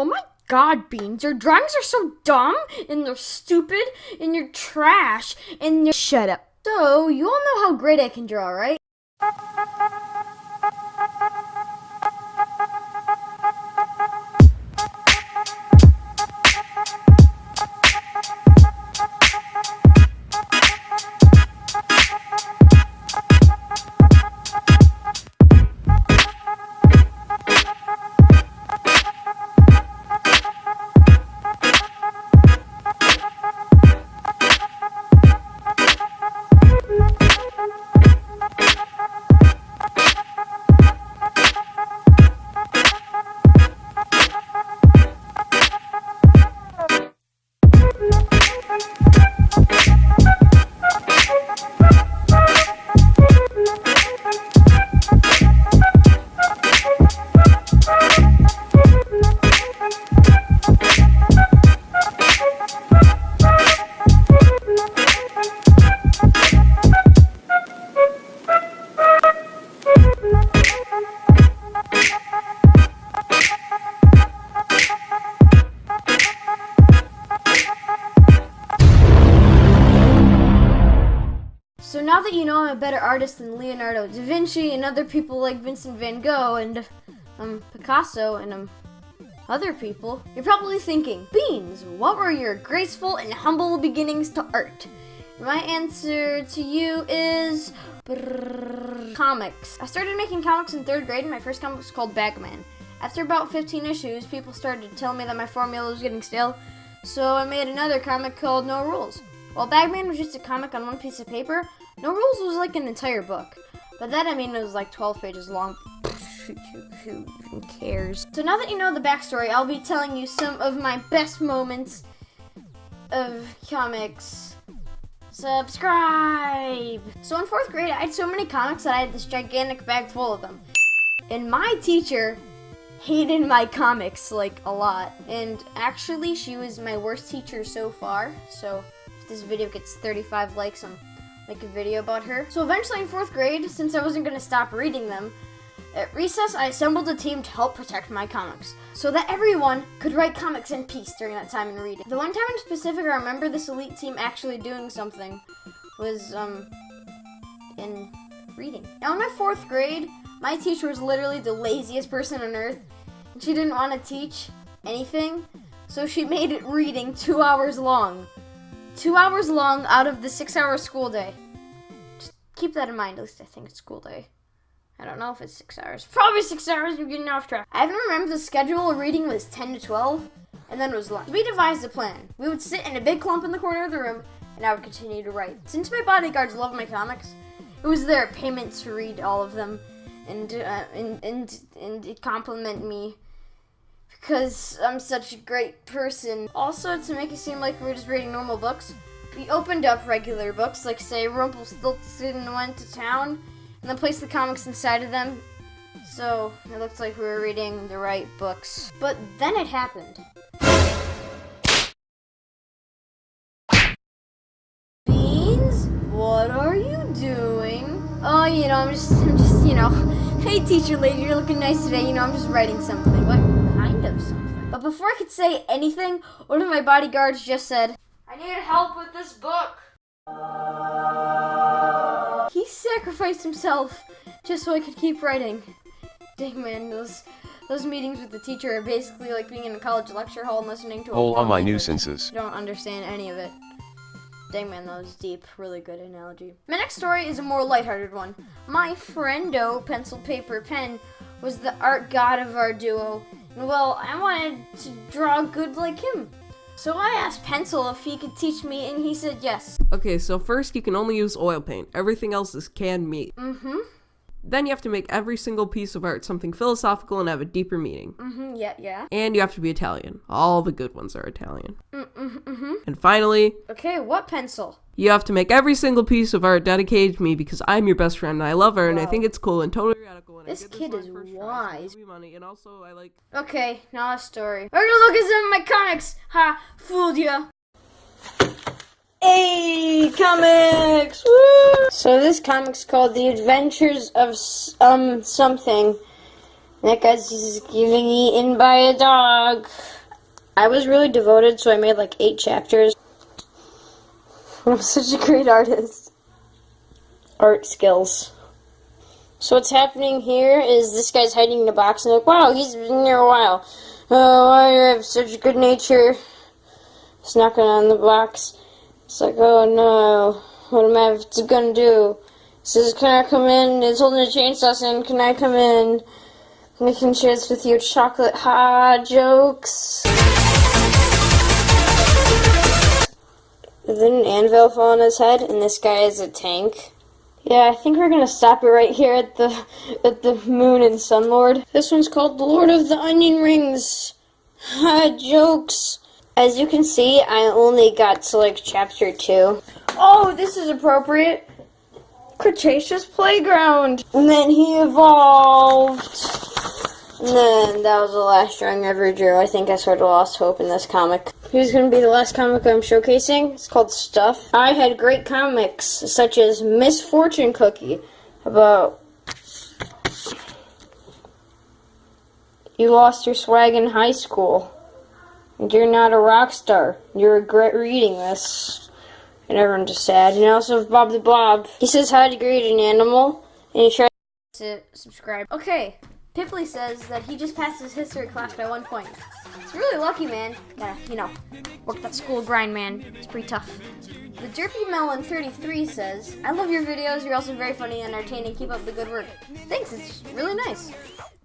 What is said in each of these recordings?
Oh my god, Beans, your drawings are so dumb, and they're stupid, and you're trash, and you're— Shut up. So, you all know how great I can draw, right? So now that you know I'm a better artist than Leonardo da Vinci and other people like Vincent van Gogh and Picasso and other people, you're probably thinking, Beans, what were your graceful and humble beginnings to art? My answer to you is comics. I started making comics in 3rd grade, and my first comic was called Bagman. After about 15 issues, people started to tell me that my formula was getting stale, so I made another comic called No Rules. While Bagman was just a comic on one piece of paper, No Rules was like an entire book. By that I mean it was like 12 pages long. Who even cares? So now that you know the backstory, I'll be telling you some of my best moments of comics. Subscribe! So in 4th grade, I had so many comics that I had this gigantic bag full of them. And my teacher hated my comics, like, a lot. And actually, she was my worst teacher so far. So if this video gets 35 likes, I'll make a video about her. So eventually in 4th grade, since I wasn't going to stop reading them, at recess, I assembled a team to help protect my comics, so that everyone could write comics in peace during that time in reading. The one time in specific I remember this elite team actually doing something was, in reading. Now in my 4th grade, my teacher was literally the laziest person on earth, and she didn't want to teach anything, so she made it reading 2 hours long. 2 hours long out of the 6-hour school day. Just keep that in mind, at least I think it's school day. I don't know if it's 6 hours. Probably 6 hours, you're getting off track. I even remember the schedule of reading was 10 to 12, and then it was lunch. We devised a plan. We would sit in a big clump in the corner of the room, and I would continue to write. Since my bodyguards love my comics, it was their payment to read all of them, and compliment me, because I'm such a great person. Also, to make it seem like we were just reading normal books, we opened up regular books, like say Rumpelstiltskin Went to Town, and then placed the comics inside of them, so it looked like we were reading the right books. But then it happened. Beans, what are you doing? Oh, I'm just, hey teacher lady, you're looking nice today, I'm just writing something. What kind of something? But before I could say anything, one of my bodyguards just said, I need help with this book. He sacrificed himself just so I could keep writing. Dang man, those meetings with the teacher are basically like being in a college lecture hall and listening to a All my nuisances. You don't understand any of it. Dang man, that was deep. Really good analogy. My next story is a more lighthearted one. My friendo, Pencil Paper Pen, was the art god of our duo. And well, I wanted to draw good like him. So I asked Pencil if he could teach me, and he said yes. Okay, so first you can only use oil paint. Everything else is canned meat. Mm-hmm. Then you have to make every single piece of art something philosophical and have a deeper meaning. Mm-hmm, yeah. And you have to be Italian. All the good ones are Italian. Mm-hmm. And finally... Okay, what pencil? You have to make every single piece of art dedicated to me because I'm your best friend and I love her and I think it's cool and totally radical. And this kid is wise. Money, and also I like... Okay, now a story. We're gonna look at some of my comics. Ha, fooled ya. Hey, comics! Woo! So this comic's called The Adventures of something. That guy's just getting eaten by a dog. I was really devoted, so I made like 8 chapters. I'm such a great artist. Art skills. So what's happening here is this guy's hiding in a box and like, wow, he's been here a while. Oh, why do you have such good nature? He's knocking on the box. It's like, oh no, what am I gonna do? He says, can I come in? He's holding a chainsaw saying, can I come in? I can share this with you, chocolate jokes. Then an anvil fall on his head, and this guy is a tank. Yeah, I think we're gonna stop it right here at the Moon and Sun Lord. This one's called The Lord of the Onion Rings. Jokes. As you can see, I only got to like chapter 2. Oh, this is appropriate. Cretaceous playground. And then he evolved. And then that was the last drawing I ever drew. I think I sort of lost hope in this comic. Here's going to be the last comic I'm showcasing. It's called Stuff. I had great comics, such as Miss Fortune Cookie, about you lost your swag in high school, and you're not a rock star. You regret reading this. And everyone's just sad. And I also have Bob the Blob. He says how to grade an animal, and he tries to subscribe. Okay. Pipley says that he just passed his history class by 1 point. It's really lucky, man. Gotta, work that school grind, man. It's pretty tough. The Derpy Melon 33 says, I love your videos. You're also very funny and entertaining. Keep up the good work. Thanks, it's really nice.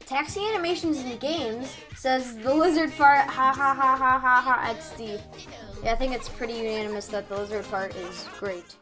Taxi Animations and Games says, the lizard fart, ha ha ha ha ha ha XD. Yeah, I think it's pretty unanimous that the lizard part is great.